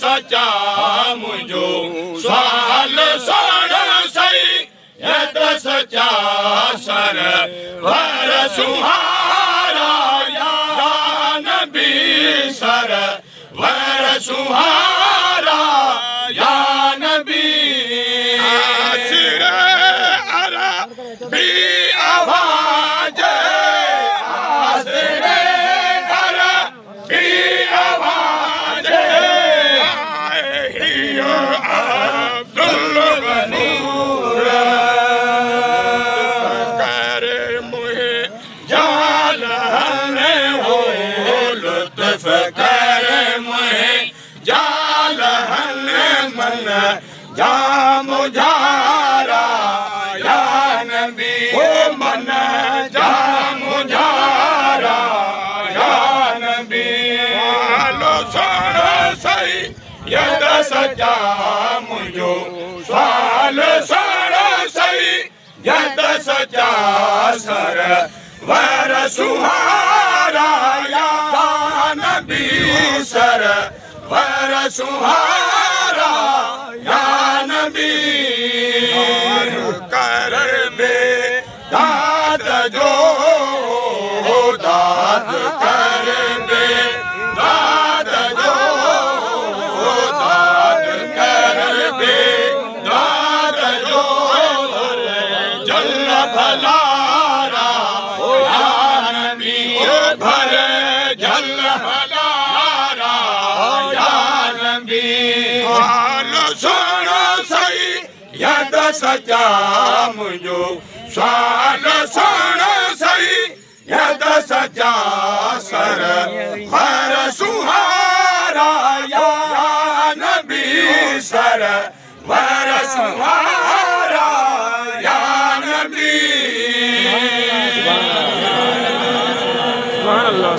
सच्चा मुझो स्वाल सोना सही सच्चा सरवर सुहारा या नबी सरवर सुहारा या नबी आसिर अरबी आवाज आसिर अरबी आवाज अब्दुल गफूर कर मुहे जालहने हो लुत्फ कर मुहे जालहने मन जा मुझारा या नबी ओ मन जा मुझारा या नबी आलो सुन सही यद सच्चा मुझो स्वाल सर सही यद सच्चा सर वर सुहारा या नबी सर वर सुहारा या नबी कर में दाद जो दाद कर में दाद जो दाद कर में दाद जो जल भलारा या नबी भर जल भलारा या नबी हाल सुन सही यद सच्चा मुझो स्वाल सुन सही यद सच्चा सर हर सुहारा या नबी सर वर सुहारा या नबी सुभान अल्लाह